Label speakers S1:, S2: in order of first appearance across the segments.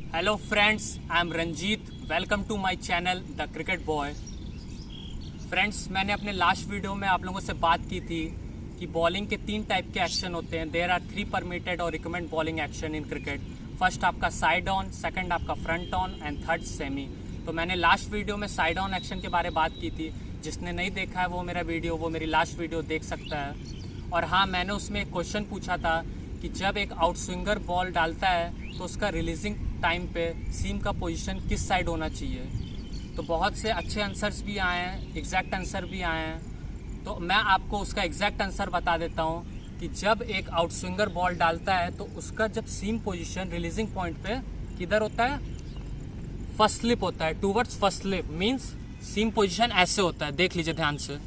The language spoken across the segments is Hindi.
S1: Hello friends, I am Ranjeet. Welcome to my channel the cricket boy. Friends, मैंने अपने लास्ट वीडियो में आप लोगों से बात की थी कि बॉलिंग के 3 टाइप के एक्शन होते हैं। देयर आर 3 परमिटेड और recommend bowling action in cricket. First आपका साइड ऑन, सेकंड आपका front on and third semi. तो मैंने लास्ट वीडियो में साइड ऑन एक्शन के बारे में बात की थी। जिसने नहीं देखा है वो मेरी लास्ट वीडियो देख सकता है। और हाँ, मैंने उसमें एक क्वेश्चन पूछा था कि जब एक आउटस्विंगर बॉल डालता है तो उसका रिलीजिंग टाइम पे सीम का पोजीशन किस साइड होना चाहिए। तो बहुत से अच्छे आंसर्स भी आए हैं, एग्जैक्ट आंसर भी आए हैं। तो मैं आपको उसका एग्जैक्ट आंसर बता देता हूँ कि जब एक आउटस्विंगर बॉल डालता है तो उसका जब सीम पोजीशन रिलीजिंग पॉइंट पे किधर होता है, फर्स्ट स्लिप होता है, टूवर्ड्स फर्स्ट स्लिप। मीन्स सीम पोजीशन ऐसे होता है, देख लीजिए ध्यान से।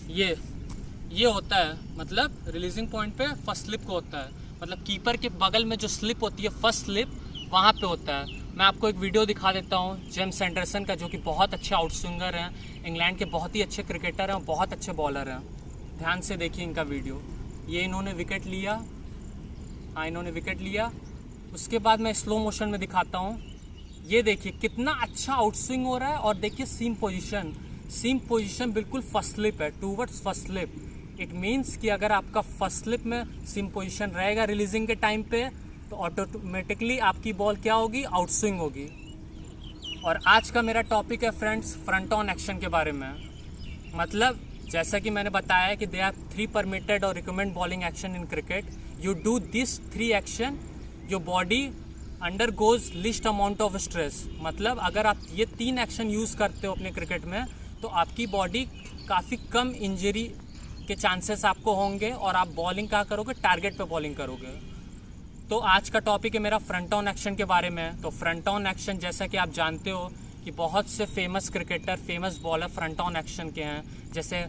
S1: ये होता है, मतलब रिलीजिंग पॉइंट पे फर्स्ट स्लिप को होता है, मतलब कीपर के बगल में जो स्लिप होती है फर्स्ट स्लिप, वहाँ पे होता है। मैं आपको एक वीडियो दिखा देता हूँ जेम्स एंडरसन का, जो कि बहुत अच्छे आउटस्विंगर हैं, इंग्लैंड के बहुत ही अच्छे क्रिकेटर हैं, बहुत अच्छे बॉलर हैं। ध्यान से देखिए इनका वीडियो। ये इन्होंने विकेट लिया, हाँ इन्होंने विकेट लिया। उसके बाद मैं स्लो मोशन में दिखाता हूँ। ये देखिए कितना अच्छा आउटस्विंग हो रहा है। और देखिए सीम पोजीशन बिल्कुल फर्स्ट स्लिप है, towards first slip. It means कि अगर आपका फर्स्ट स्लिप में सीम पोजीशन रहेगा रिलीजिंग के टाइम पे, तो ऑटोमेटिकली आपकी बॉल क्या होगी, आउटस्विंग होगी। और आज का मेरा टॉपिक है फ्रेंड्स, फ्रंट ऑन एक्शन के बारे में। मतलब जैसा कि मैंने बताया कि दे आर 3 परमिटेड और recommend bowling action in cricket. You do this 3 action, your body under goes list amount of stress. मतलब अगर आप ये 3 एक्शन यूज़ करते हो अपने क्रिकेट में, तो आपकी बॉडी काफ़ी कम इंजरी के चांसेस आपको होंगे और आप बॉलिंग क्या करोगे, टारगेट पे बॉलिंग करोगे। तो आज का टॉपिक है मेरा फ्रंट ऑन एक्शन के बारे में। तो फ्रंट ऑन एक्शन, जैसा कि आप जानते हो कि बहुत से famous cricketer, famous bowler front on action के हैं। जैसे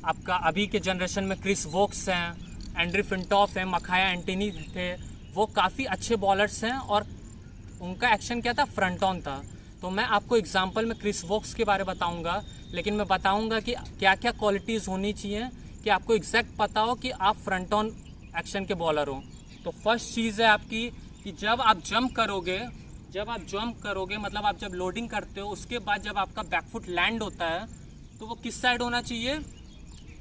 S1: आपका अभी के जनरेशन में क्रिस वोक्स हैं, एंड्री फिंटॉफ हैं, मखाया एंटनी थे। वो काफ़ी अच्छे बॉलर्स हैं और उनका एक्शन क्या था, फ्रंट ऑन था। तो मैं आपको एग्जाम्पल में क्रिस वोक्स के बारे में बताऊँगा, लेकिन मैं बताऊँगा कि क्या क्या क्वालिटीज़ होनी चाहिए कि आपको एग्जैक्ट पता हो कि आप फ्रंट ऑन एक्शन के बॉलर हो। तो फर्स्ट चीज़ है आपकी कि जब आप जंप करोगे मतलब आप जब लोडिंग करते हो, उसके बाद जब आपका बैकफुट लैंड होता है तो वो किस साइड होना चाहिए।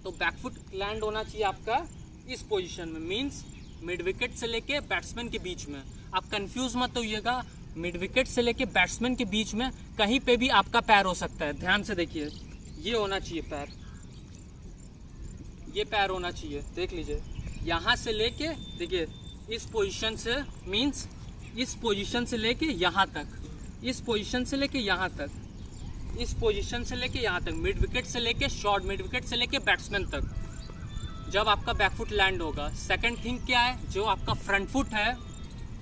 S1: तो बैकफुट लैंड होना चाहिए आपका इस पोजीशन में, मींस मिड विकेट से लेके बैट्समैन के बीच में। आप कंफ्यूज मत होइएगा, मिड विकेट से लेके बैट्समैन के बीच में कहीं पे भी आपका पैर हो सकता है। ध्यान से देखिए, ये होना चाहिए पैर, ये पैर होना चाहिए, देख लीजिए। यहाँ से लेके देखिए इस पोजीशन से, मींस इस पोजीशन से लेके यहाँ तक, इस पोजीशन से लेके यहाँ तक, इस पोजीशन से लेके यहाँ तक, मिड विकेट से लेके शॉर्ट मिड विकेट से लेके बैट्समैन तक, जब आपका बैकफुट लैंड होगा। सेकंड थिंग क्या है, जो आपका फ्रंट फुट है,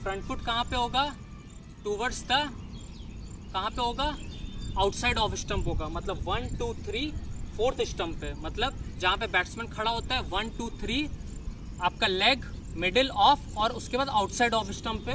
S1: फ्रंट फुट कहाँ पे होगा, टूवर्ड्स द, कहाँ पे होगा, आउटसाइड ऑफ स्टंप होगा। मतलब 1 2 3 4th स्टंप पे, मतलब जहाँ पे बैट्समैन खड़ा होता है 1 2 3 आपका लेग मिडिल ऑफ, और उसके बाद आउटसाइड ऑफ स्टंप पे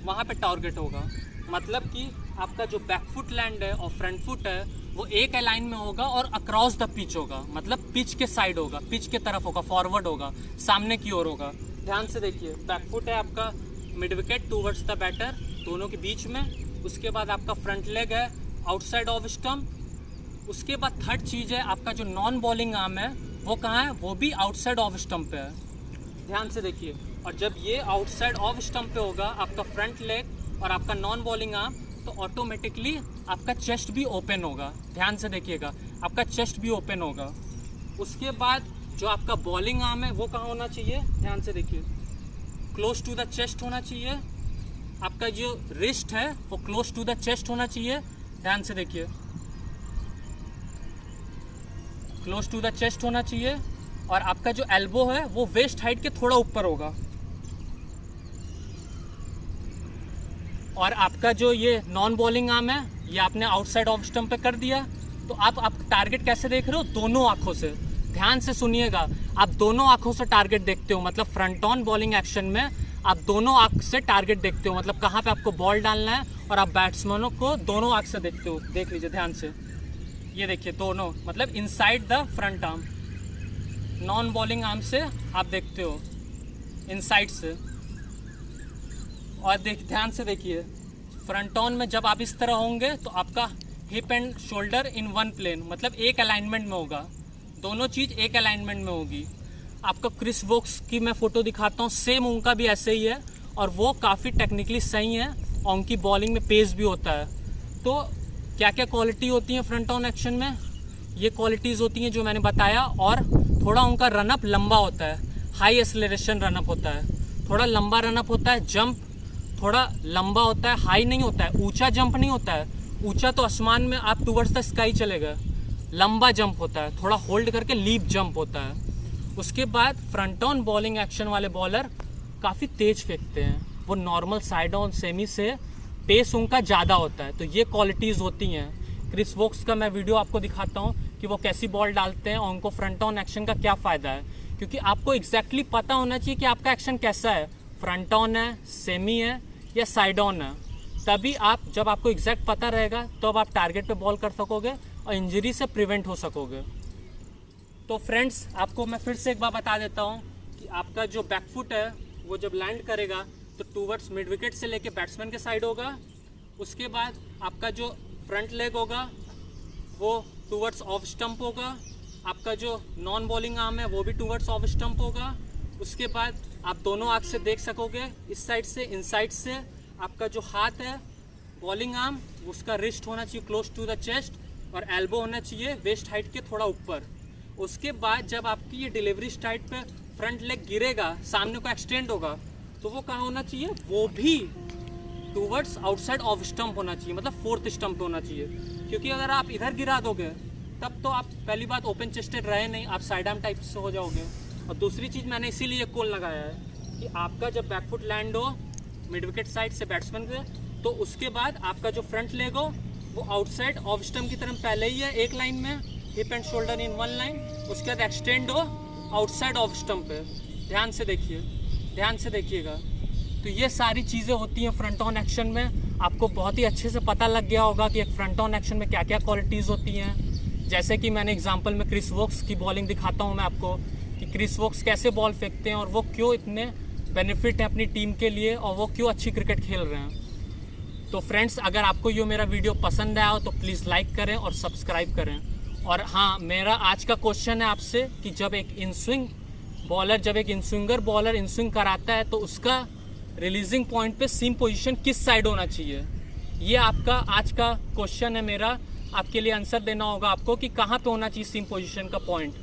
S1: वहाँ पे टारगेट होगा। मतलब कि आपका जो बैकफुट लैंड है और फ्रंट फुट है वो एक लाइन में होगा और अक्रॉस द पिच होगा, मतलब पिच के साइड होगा, पिच के तरफ होगा, फॉरवर्ड होगा, सामने की ओर होगा। ध्यान से देखिए, बैकफुट है आपका mid wicket towards the batter, दोनों के बीच में। उसके बाद आपका फ्रंट लेग है आउटसाइड ऑफ स्टंप। उसके बाद थर्ड चीज़ है आपका जो नॉन बॉलिंग आर्म है, वो कहाँ है, वो भी आउटसाइड ऑफ स्टंप पे है। ध्यान से देखिए। और जब ये आउटसाइड ऑफ स्टंप पे होगा आपका फ्रंट लेग और आपका नॉन बॉलिंग आर्म, तो ऑटोमेटिकली आपका चेस्ट भी ओपन होगा। ध्यान से देखिएगा, आपका चेस्ट भी ओपन होगा। उसके बाद जो आपका बॉलिंग आर्म है वो कहाँ होना चाहिए, ध्यान से देखिए, क्लोज टू द चेस्ट होना चाहिए। आपका जो रिस्ट है वो क्लोज टू द चेस्ट होना चाहिए। ध्यान से देखिए, क्लोज टू द चेस्ट होना चाहिए। और आपका जो एल्बो है वो वेस्ट हाइट के थोड़ा ऊपर होगा। और आपका जो ये नॉन बॉलिंग आर्म है, ये आपने आउटसाइड ऑफ स्टंप पे कर दिया। तो आप टारगेट कैसे देख रहे हो, दोनों आंखों से। ध्यान से सुनिएगा, आप दोनों आंखों से टारगेट देखते हो। मतलब फ्रंट ऑन बॉलिंग एक्शन में आप दोनों आंख से टारगेट देखते हो, मतलब कहाँ पे आपको बॉल डालना है, और आप बैट्समैनों को दोनों आंख से देखते हो। देख लीजिए ध्यान से, ये देखिए दोनों, मतलब inside the front arm, non bowling arm से आप देखते हो इनसाइड से। और ध्यान से देखिए, फ्रंट ऑन में जब आप इस तरह होंगे तो आपका hip and shoulder in one plane, मतलब एक अलाइनमेंट में होगा, दोनों चीज़ एक अलाइनमेंट में होगी। आपका क्रिस वोक्स की मैं फ़ोटो दिखाता हूँ, सेम उनका भी ऐसे ही है और वो काफ़ी टेक्निकली सही है और उनकी बॉलिंग में पेस भी होता है। तो क्या क्या क्वालिटी होती है फ्रंट ऑन एक्शन में, ये क्वालिटीज़ होती हैं जो मैंने बताया। और थोड़ा उनका रनअप लंबा होता है, हाई एक्सेलरेशन रनअप होता है, थोड़ा लंबा रनअप होता है, जंप थोड़ा लंबा होता है, हाई नहीं होता है, ऊंचा जंप नहीं होता है, ऊंचा तो आसमान में आप टूवर्ड्स द स्काई चलेगा, लंबा जंप होता है, थोड़ा होल्ड करके लीप जंप होता है। उसके बाद फ्रंट ऑन बॉलिंग एक्शन वाले बॉलर काफ़ी तेज फेंकते हैं, वो नॉर्मल साइड ऑन सेमी से पेस उनका ज़्यादा होता है। तो ये क्वालिटीज़ होती हैं। क्रिस वोक्स का मैं वीडियो आपको दिखाता हूँ कि वो कैसी बॉल डालते हैं और उनको फ्रंट ऑन एक्शन का क्या फ़ायदा है, क्योंकि आपको एग्जैक्टली पता होना चाहिए कि आपका एक्शन कैसा है, फ्रंट ऑन है, सेमी है या साइड ऑन है। तभी आप, जब आपको एग्जैक्ट पता रहेगा तो अब आप टारगेट पे बॉल कर सकोगे और इंजरी से प्रिवेंट हो सकोगे। तो फ्रेंड्स, आपको मैं फिर से एक बार बता देता हूँ कि आपका जो बैकफुट है वो जब लैंड करेगा तो टूवर्ड्स मिड विकेट से लेके बैट्समैन के साइड होगा। उसके बाद आपका जो फ्रंट लेग होगा वो टूवर्ड्स ऑफ स्टंप होगा। आपका जो नॉन बॉलिंग आर्म है वो भी टूवर्ड्स ऑफ स्टंप होगा। उसके बाद आप दोनों आँख से देख सकोगे, इस साइड से, इन साइड से। आपका जो हाथ है बॉलिंग आर्म, उसका रिस्ट होना चाहिए क्लोज टू द चेस्ट और एल्बो होना चाहिए वेस्ट हाइट के थोड़ा ऊपर। उसके बाद जब आपकी ये डिलीवरी स्ट्राइट पे फ्रंट लेग गिरेगा, सामने को एक्सटेंड होगा, तो वो कहाँ होना चाहिए, वो भी टूवर्ड्स आउटसाइड ऑफ स्टंप होना चाहिए, मतलब फोर्थ स्टंप पे होना चाहिए। क्योंकि अगर आप इधर गिरा दोगे तब तो आप पहली बात ओपन चेस्टेड रहे नहीं, आप साइड आर्म टाइप से हो जाओगे। और दूसरी चीज़ मैंने इसीलिए कॉल लगाया है कि आपका जब बैकफुट लैंड हो मिड विकेट साइड से बैट्समैन के, तो उसके बाद आपका जो फ्रंट लेग हो वो आउटसाइड ऑफ स्टंप की तरफ पहले ही है एक लाइन में, hip and shoulder in one line. उसके बाद एक्सटेंड हो आउटसाइड ऑफ स्टंप पे। ध्यान से देखिए, ध्यान से देखिएगा। तो ये सारी चीज़ें होती हैं फ्रंट ऑन एक्शन में। आपको बहुत ही अच्छे से पता लग गया होगा कि एक फ्रंट ऑन एक्शन में क्या क्या क्वालिटीज़ होती हैं। जैसे कि मैंने एग्जांपल में क्रिस वोक्स की बॉलिंग दिखाता हूँ मैं आपको कि क्रिस वोक्स कैसे बॉल फेंकते हैं और वो क्यों इतने बेनिफिट हैं अपनी टीम के लिए और वो क्यों अच्छी क्रिकेट खेल रहे हैं। तो फ्रेंड्स, अगर आपको ये मेरा वीडियो पसंद आया हो तो प्लीज़ लाइक करें और सब्सक्राइब करें। और हाँ, मेरा आज का क्वेश्चन है आपसे कि जब एक इनस्विंग बॉलर, जब एक इनस्विंगर बॉलर इनस्विंग कराता है तो उसका रिलीजिंग पॉइंट पे सीम पोजीशन किस साइड होना चाहिए। ये आपका आज का क्वेश्चन है मेरा, आपके लिए आंसर देना होगा आपको कि कहाँ पे होना चाहिए सीम पोजीशन का पॉइंट।